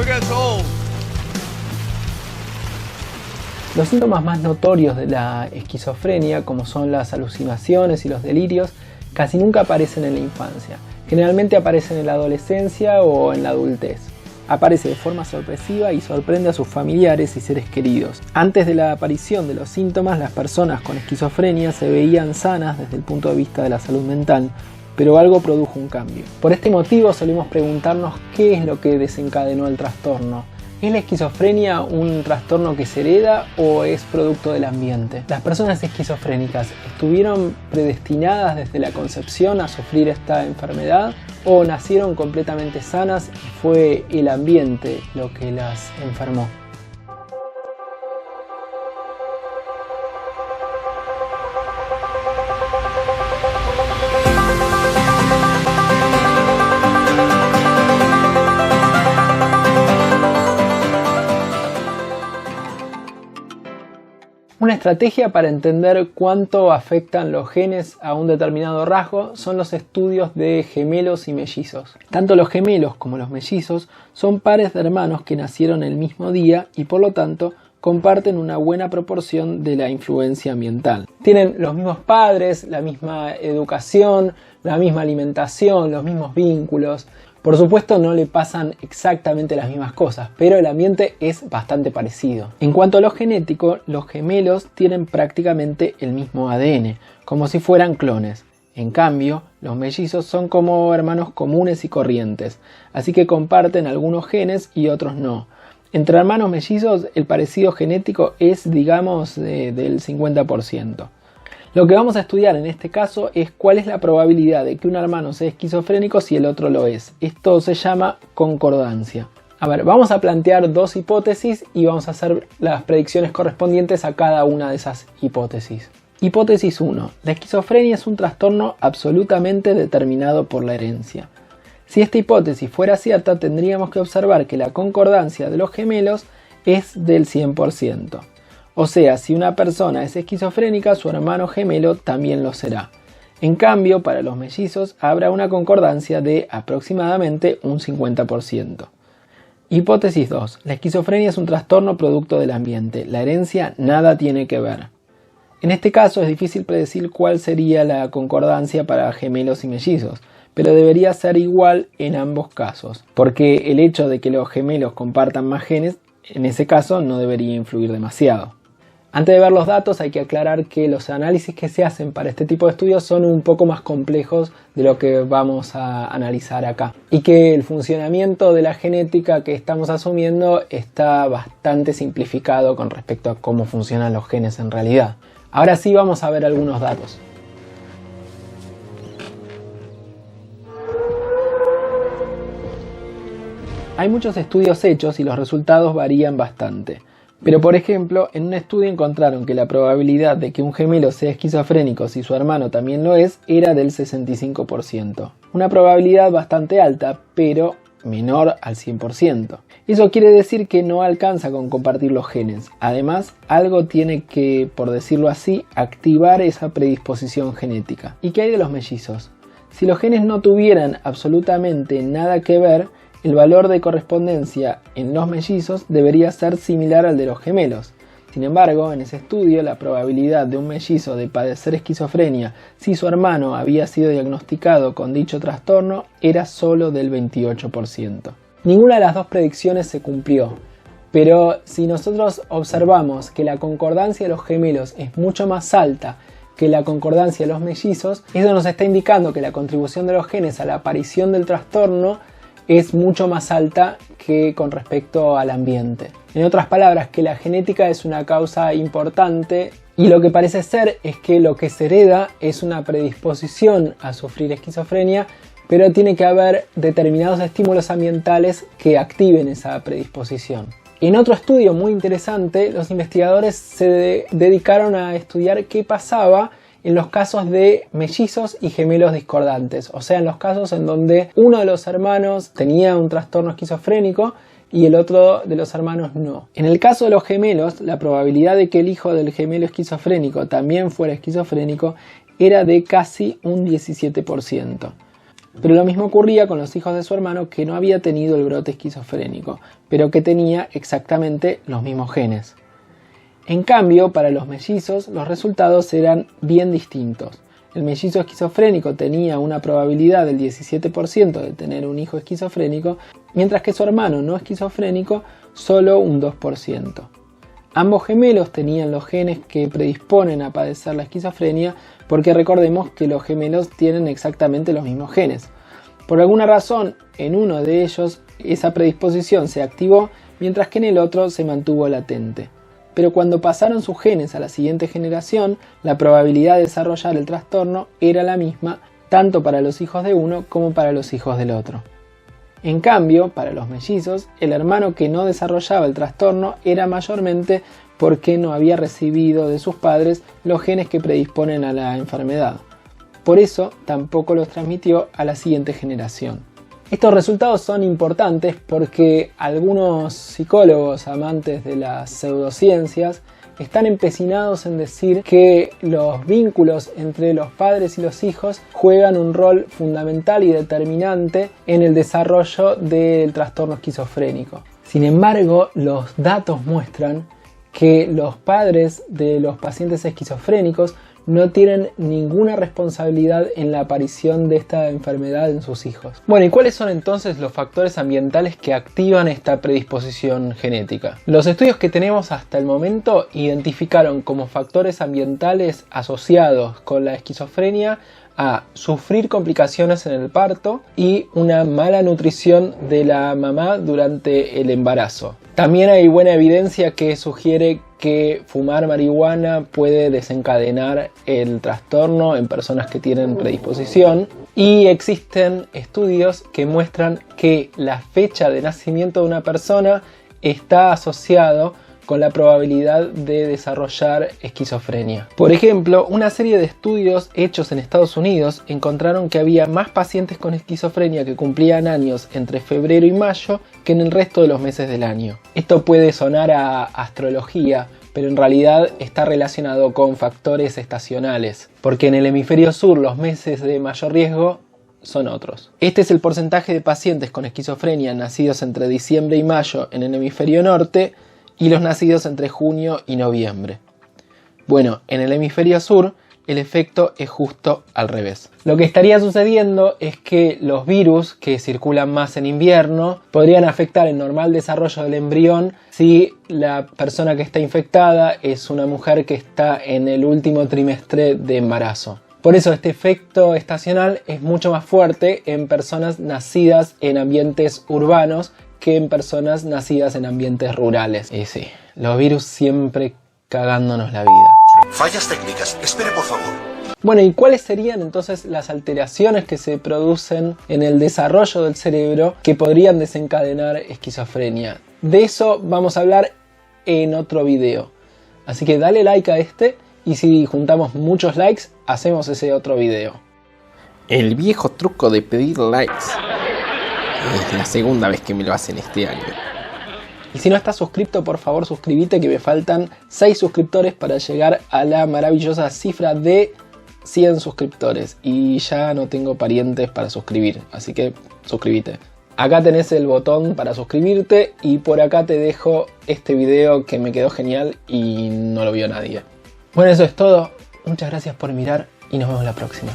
never gets old. Los síntomas más notorios de la esquizofrenia, como son las alucinaciones y los delirios, casi nunca aparecen en la infancia. Generalmente aparecen en la adolescencia o en la adultez. Aparece de forma sorpresiva y sorprende a sus familiares y seres queridos. Antes de la aparición de los síntomas, las personas con esquizofrenia se veían sanas desde el punto de vista de la salud mental, pero algo produjo un cambio. Por este motivo solemos preguntarnos qué es lo que desencadenó el trastorno. ¿Es la esquizofrenia un trastorno que se hereda o es producto del ambiente? ¿Las personas esquizofrénicas estuvieron predestinadas desde la concepción a sufrir esta enfermedad o nacieron completamente sanas y fue el ambiente lo que las enfermó? Una estrategia para entender cuánto afectan los genes a un determinado rasgo son los estudios de gemelos y mellizos. Tanto los gemelos como los mellizos son pares de hermanos que nacieron el mismo día y por lo tanto comparten una buena proporción de la influencia ambiental. Tienen los mismos padres, la misma educación, la misma alimentación, los mismos vínculos. Por supuesto no le pasan exactamente las mismas cosas, pero el ambiente es bastante parecido. En cuanto a lo genético, los gemelos tienen prácticamente el mismo ADN, como si fueran clones. En cambio, los mellizos son como hermanos comunes y corrientes, así que comparten algunos genes y otros no. Entre hermanos mellizos el parecido genético es, digamos, del 50%. Lo que vamos a estudiar en este caso es cuál es la probabilidad de que un hermano sea esquizofrénico si el otro lo es. Esto se llama concordancia. A ver, vamos a plantear dos hipótesis y vamos a hacer las predicciones correspondientes a cada una de esas hipótesis. Hipótesis 1. La esquizofrenia es un trastorno absolutamente determinado por la herencia. Si esta hipótesis fuera cierta, tendríamos que observar que la concordancia de los gemelos es del 100%. O sea, si una persona es esquizofrénica, su hermano gemelo también lo será. En cambio, para los mellizos habrá una concordancia de aproximadamente un 50%. Hipótesis 2. La esquizofrenia es un trastorno producto del ambiente. La herencia nada tiene que ver. En este caso es difícil predecir cuál sería la concordancia para gemelos y mellizos, pero debería ser igual en ambos casos, porque el hecho de que los gemelos compartan más genes, en ese caso no debería influir demasiado. Antes de ver los datos hay que aclarar que los análisis que se hacen para este tipo de estudios son un poco más complejos de lo que vamos a analizar acá. Y que el funcionamiento de la genética que estamos asumiendo está bastante simplificado con respecto a cómo funcionan los genes en realidad. Ahora sí vamos a ver algunos datos. Hay muchos estudios hechos y los resultados varían bastante. Pero por ejemplo, en un estudio encontraron que la probabilidad de que un gemelo sea esquizofrénico si su hermano también lo es era del 65%. Una probabilidad bastante alta, pero menor al 100%. Eso quiere decir que no alcanza con compartir los genes. Además, algo tiene que, por decirlo así, activar esa predisposición genética. ¿Y qué hay de los mellizos? Si los genes no tuvieran absolutamente nada que ver, el valor de correspondencia en los mellizos debería ser similar al de los gemelos. Sin embargo, en ese estudio, la probabilidad de un mellizo de padecer esquizofrenia si su hermano había sido diagnosticado con dicho trastorno era solo del 28%. Ninguna de las dos predicciones se cumplió, pero si nosotros observamos que la concordancia de los gemelos es mucho más alta que la concordancia de los mellizos, eso nos está indicando que la contribución de los genes a la aparición del trastorno es mucho más alta que con respecto al ambiente. En otras palabras, que la genética es una causa importante y lo que parece ser es que lo que se hereda es una predisposición a sufrir esquizofrenia, pero tiene que haber determinados estímulos ambientales que activen esa predisposición. En otro estudio muy interesante, los investigadores se dedicaron a estudiar qué pasaba en los casos de mellizos y gemelos discordantes, o sea, en los casos en donde uno de los hermanos tenía un trastorno esquizofrénico y el otro de los hermanos no. En el caso de los gemelos, la probabilidad de que el hijo del gemelo esquizofrénico también fuera esquizofrénico era de casi un 17%. Pero lo mismo ocurría con los hijos de su hermano que no había tenido el brote esquizofrénico, pero que tenía exactamente los mismos genes. En cambio, para los mellizos los resultados eran bien distintos. El mellizo esquizofrénico tenía una probabilidad del 17% de tener un hijo esquizofrénico, mientras que su hermano no esquizofrénico solo un 2%. Ambos gemelos tenían los genes que predisponen a padecer la esquizofrenia, porque recordemos que los gemelos tienen exactamente los mismos genes. Por alguna razón, en uno de ellos esa predisposición se activó, mientras que en el otro se mantuvo latente. Pero cuando pasaron sus genes a la siguiente generación, la probabilidad de desarrollar el trastorno era la misma, tanto para los hijos de uno como para los hijos del otro. En cambio, para los mellizos, el hermano que no desarrollaba el trastorno era mayormente porque no había recibido de sus padres los genes que predisponen a la enfermedad. Por eso tampoco los transmitió a la siguiente generación. Estos resultados son importantes porque algunos psicólogos amantes de las pseudociencias están empecinados en decir que los vínculos entre los padres y los hijos juegan un rol fundamental y determinante en el desarrollo del trastorno esquizofrénico. Sin embargo, los datos muestran que los padres de los pacientes esquizofrénicos no tienen ninguna responsabilidad en la aparición de esta enfermedad en sus hijos. Bueno, ¿y cuáles son entonces los factores ambientales que activan esta predisposición genética? Los estudios que tenemos hasta el momento identificaron como factores ambientales asociados con la esquizofrenia a sufrir complicaciones en el parto y una mala nutrición de la mamá durante el embarazo. También hay buena evidencia que sugiere que fumar marihuana puede desencadenar el trastorno en personas que tienen predisposición, y existen estudios que muestran que la fecha de nacimiento de una persona está asociado con la probabilidad de desarrollar esquizofrenia. Por ejemplo, una serie de estudios hechos en Estados Unidos encontraron que había más pacientes con esquizofrenia que cumplían años entre febrero y mayo que en el resto de los meses del año. Esto puede sonar a astrología, pero en realidad está relacionado con factores estacionales, porque en el hemisferio sur los meses de mayor riesgo son otros. Este es el porcentaje de pacientes con esquizofrenia nacidos entre diciembre y mayo en el hemisferio norte, y los nacidos entre junio y noviembre. Bueno, en el hemisferio sur el efecto es justo al revés. Lo que estaría sucediendo es que los virus que circulan más en invierno podrían afectar el normal desarrollo del embrión si la persona que está infectada es una mujer que está en el último trimestre de embarazo. Por eso este efecto estacional es mucho más fuerte en personas nacidas en ambientes urbanos que en personas nacidas en ambientes rurales. Y sí, los virus siempre cagándonos la vida. Fallas técnicas, espere por favor. Bueno, ¿y cuáles serían entonces las alteraciones que se producen en el desarrollo del cerebro que podrían desencadenar esquizofrenia? De eso vamos a hablar en otro video. Así que dale like a este, y si juntamos muchos likes, hacemos ese otro video. El viejo truco de pedir likes. Es la segunda vez que me lo hacen este año. Y si no estás suscrito, por favor suscríbete, que me faltan 6 suscriptores para llegar a la maravillosa cifra de 100 suscriptores. Y ya no tengo parientes para suscribir, así que suscríbete. Acá tenés el botón para suscribirte, y por acá te dejo este video que me quedó genial y no lo vio nadie. Bueno, eso es todo. Muchas gracias por mirar y nos vemos la próxima.